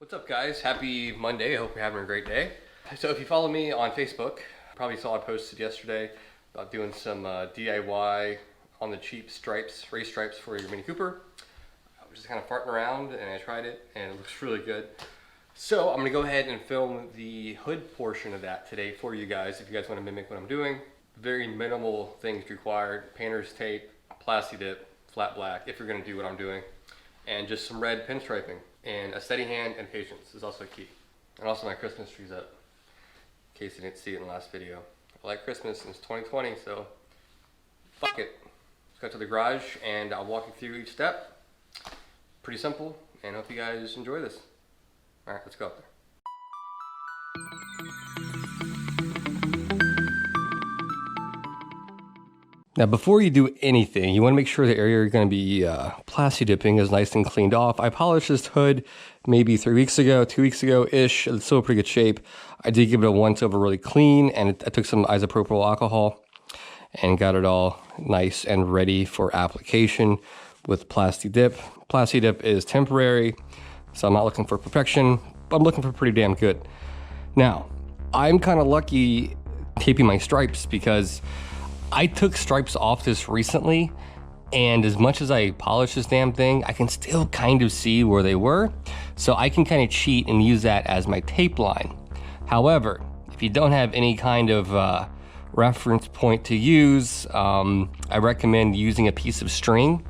What's up guys? Happy Monday. I hope you're having a great day. So if you follow me on Facebook, probably saw I posted yesterday about doing some DIY on the cheap stripes, race stripes for your Mini Cooper. I was just kind of farting around and I tried it and it looks really good. So I'm gonna go ahead and film the hood portion of that today for you guys if you guys want to mimic what I'm doing. Very minimal things required: painter's tape, Plasti Dip, flat black if you're gonna do what I'm doing, and just some red pinstriping. And a steady hand and patience is also key. And also my Christmas tree's up, in case you didn't see it in the last video. I like Christmas since 2020, so fuck it. Let's go to the garage and I'll walk you through each step. Pretty simple, and hope you guys enjoy this. All right, let's go out there. Now, before you do anything, you want to make sure the area you're going to be plasti dipping is nice and cleaned off. I polished this hood maybe 3 weeks ago, 2 weeks ago-ish. It's still in pretty good shape. I did give it a once over really clean, and I took some isopropyl alcohol and got it all nice and ready for application with Plasti Dip. Plasti Dip is temporary, so I'm not looking for perfection, but I'm looking for pretty damn good. Now, I'm kind of lucky taping my stripes because I took stripes off this recently, and as much as I polish this damn thing, I can still kind of see where they were. So I can kind of cheat and use that as my tape line. However, if you don't have any kind of reference point to use, I recommend using a piece of string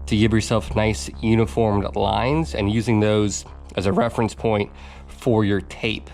to give yourself nice uniformed lines and using those as a reference point for your tape.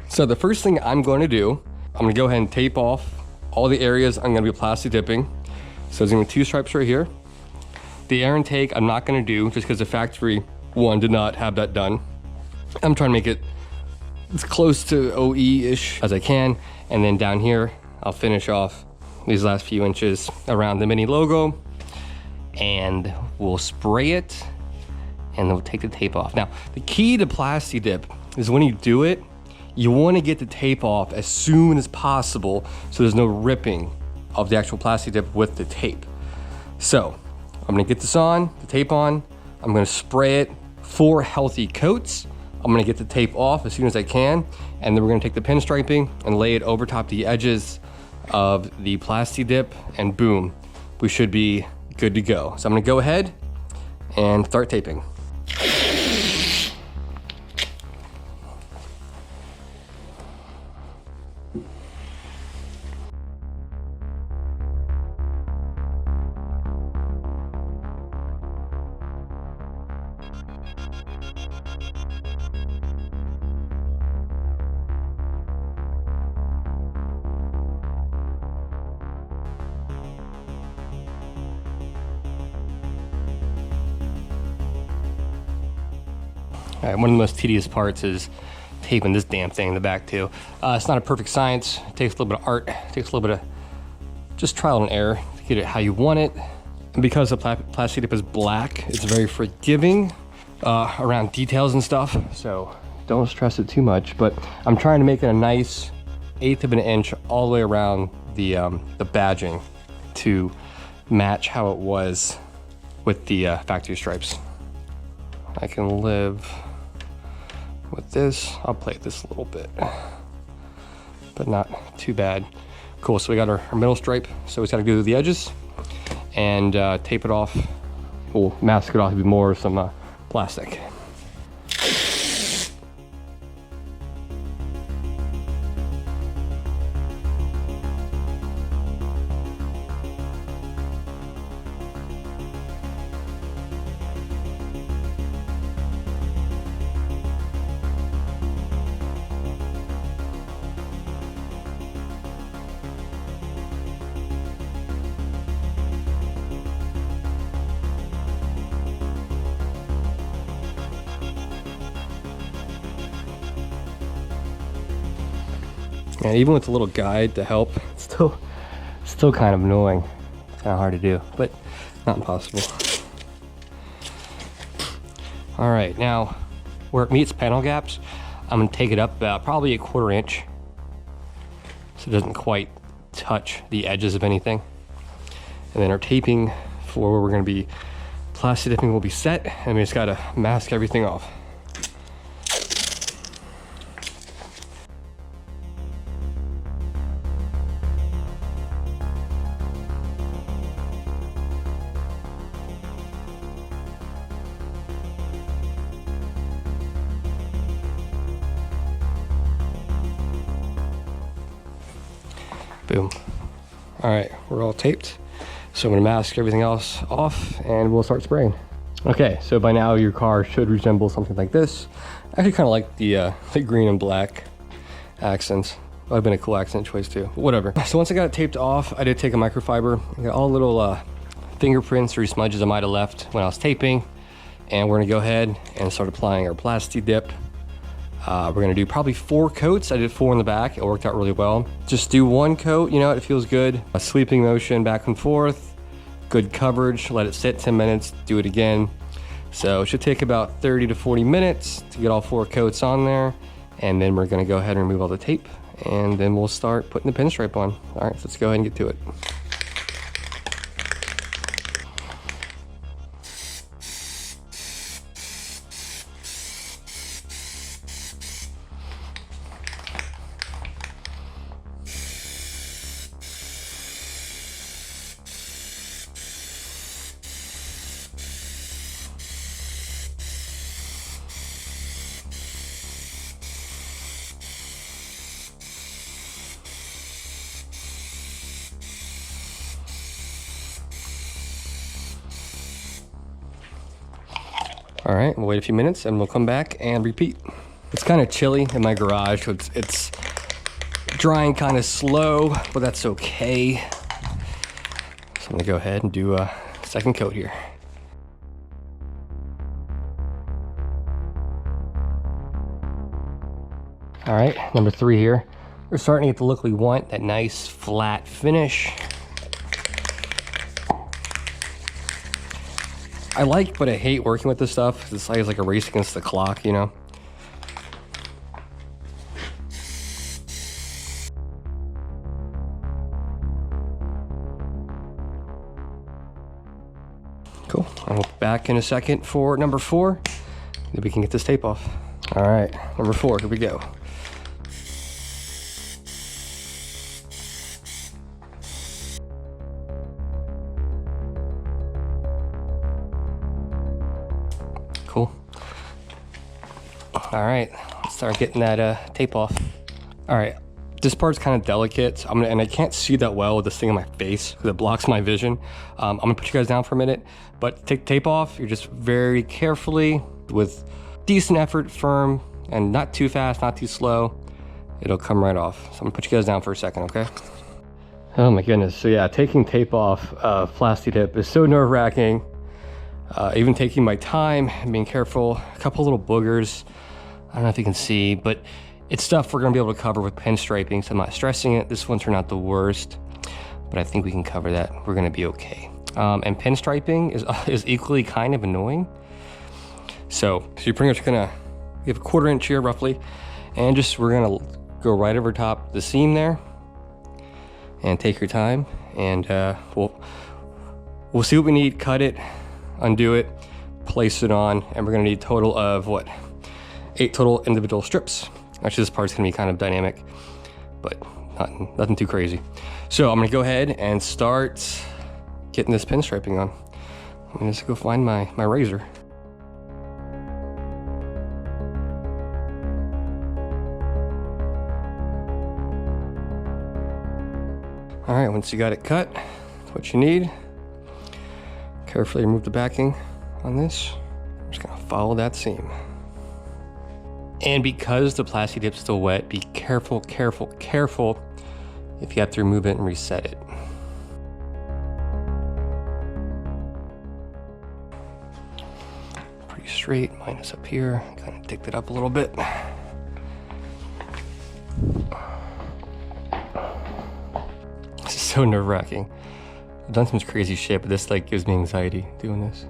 So the first thing I'm going to do, I'm going to go ahead and tape off all the areas I'm going to be plasti dipping. So there's going to be 2 stripes right here. The air intake I'm not going to do just because the factory one did not have that done. I'm trying to make it as close to OE-ish as I can. And then down here, I'll finish off these last few inches around the Mini logo. And we'll spray it and then we'll take the tape off. Now, the key to Plasti Dip is when you do it, you want to get the tape off as soon as possible so there's no ripping of the actual Plasti Dip with the tape. So I'm gonna get this on, the tape on, I'm gonna spray it 4 healthy coats. I'm gonna get the tape off as soon as I can, and then we're gonna take the pinstriping and lay it over top the edges of the Plasti Dip, and boom, we should be good to go. So I'm gonna go ahead and start taping. All right, one of the most tedious parts is taping this damn thing in the back too. It's not a perfect science. It takes a little bit of art. It takes a little bit of just trial and error to get it how you want it. And because the Plasti Dip is black, it's very forgiving around details and stuff. So don't stress it too much, but I'm trying to make it a nice 1/8 of an inch all the way around the badging to match how it was with the factory stripes. I can live with this. I'll play this a little bit, but not too bad. Cool, so we got our middle stripe. So we just gotta go through the edges and tape it off. We'll mask it off with more some plastic. And even with a little guide to help, it's still kind of annoying. It's kind of hard to do, but not impossible. All right, now where it meets panel gaps, I'm gonna take it up about probably 1/4 inch so it doesn't quite touch the edges of anything. And then our taping for where we're gonna be plasti dipping will be set, and we just gotta mask everything off. Boom. All right, we're all taped. So I'm gonna mask everything else off and we'll start spraying. Okay, so by now your car should resemble something like this. I actually kind of like the green and black accents. Might have been a cool accent choice too, but whatever. So once I got it taped off, I did take a microfiber. I got all little fingerprints or smudges I might have left when I was taping. And we're gonna go ahead and start applying our Plasti Dip. We're gonna do probably 4 coats. I did 4 in the back, it worked out really well. Just do 1 coat, you know, it feels good. A sweeping motion back and forth. Good coverage, let it sit 10 minutes, do it again. So it should take about 30 to 40 minutes to get all 4 coats on there. And then we're gonna go ahead and remove all the tape and then we'll start putting the pinstripe on. All right, so let's go ahead and get to it. All right, we'll wait a few minutes and we'll come back and repeat. It's kind of chilly in my garage, so it's drying kind of slow, but that's okay. So I'm gonna go ahead and do a second coat here. All right, number 3 here. We're starting to get the look we want, that nice flat finish. I like, but I hate working with this stuff. It's like a race against the clock, you know? Cool. I'll be back in a second for number 4. Then we can get this tape off. All right, number 4, here we go. Cool. All right, let's start getting that tape off. All right, this part's kind of delicate, and I can't see that well with this thing on my face because it blocks my vision. I'm gonna put you guys down for a minute, but take tape off. You're just very carefully, with decent effort, firm, and not too fast, not too slow. It'll come right off. So I'm gonna put you guys down for a second, okay? Oh my goodness, so yeah, taking tape off Plasti Dip is so nerve-wracking. Even taking my time and being careful. A couple little boogers. I don't know if you can see, but it's stuff we're gonna be able to cover with pinstriping, so I'm not stressing it. This one turned out the worst, but I think we can cover that. We're gonna be okay. And pinstriping is equally kind of annoying. So you're pretty much gonna, you have a 1/4 inch here roughly, and we're gonna go right over top the seam there, and take your time, and we'll see what we need, cut it, undo it, place it on, and we're gonna need a total of what? 8 total individual strips. Actually, this part's gonna be kind of dynamic, but nothing too crazy. So I'm gonna go ahead and start getting this pinstriping on. I'm gonna just go find my razor. All right, once you got it cut, that's what you need. Carefully remove the backing on this. I'm just gonna follow that seam. And because the Plasti Dip's still wet, be careful, careful, careful if you have to remove it and reset it. Pretty straight, minus up here. Kind of dicked it up a little bit. This is so nerve-wracking. I've done some crazy shit, but this like gives me anxiety doing this.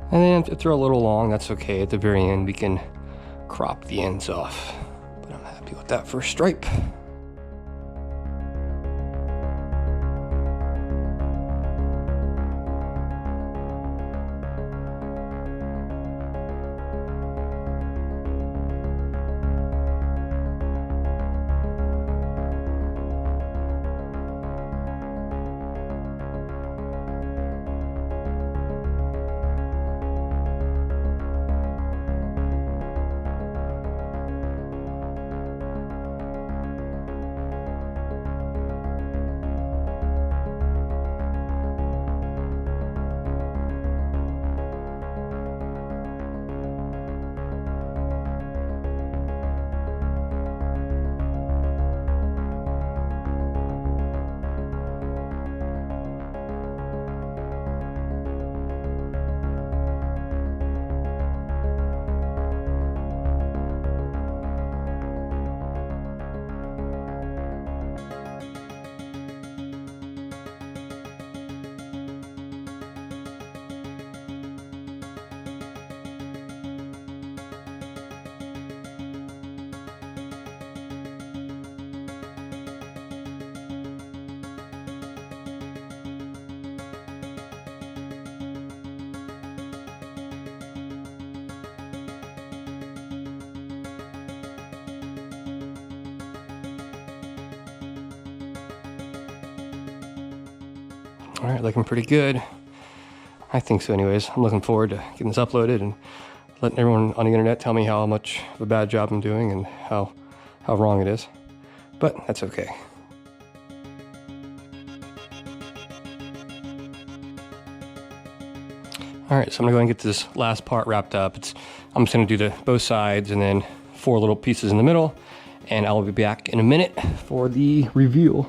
And then if they're a little long, that's okay. At the very end, we can crop the ends off. But I'm happy with that first stripe. All right, looking pretty good. I think so anyways. I'm looking forward to getting this uploaded and letting everyone on the internet tell me how much of a bad job I'm doing and how wrong it is. But that's okay. All right, so I'm gonna go and get this last part wrapped up. I'm just gonna do both sides and then 4 little pieces in the middle, and I'll be back in a minute for the review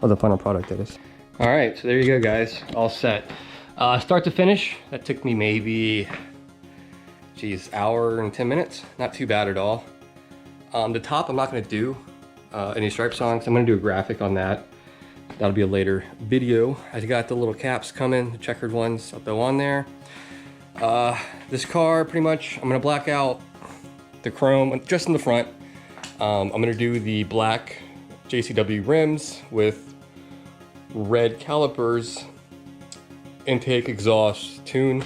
of the final product, that is. All right, so there you go, guys, all set. Start to finish, that took me maybe, hour and 10 minutes. Not too bad at all. The top, I'm not gonna do any stripes on, because I'm gonna do a graphic on that. That'll be a later video. I got the little caps coming, the checkered ones, I'll throw on there. This car, pretty much, I'm gonna black out the chrome just in the front. I'm gonna do the black JCW rims with red calipers, intake, exhaust, tune,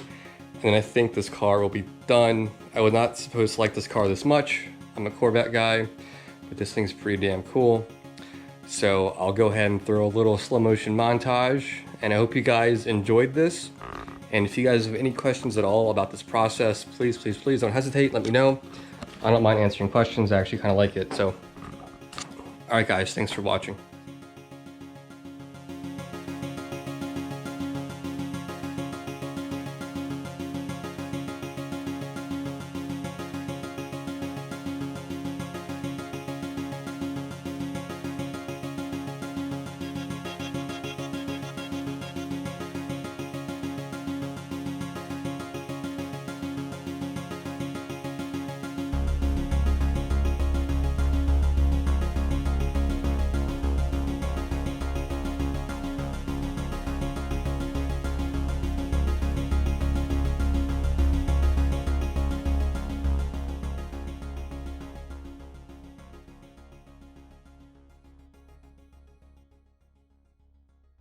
and then I think this car will be done. I was not supposed to like this car this much. I'm a Corvette guy, but this thing's pretty damn cool. So I'll go ahead and throw a little slow motion montage, and I hope you guys enjoyed this. And if you guys have any questions at all about this process, please, please, please don't hesitate, let me know. I don't mind answering questions, I actually kind of like it. So, all right guys, thanks for watching.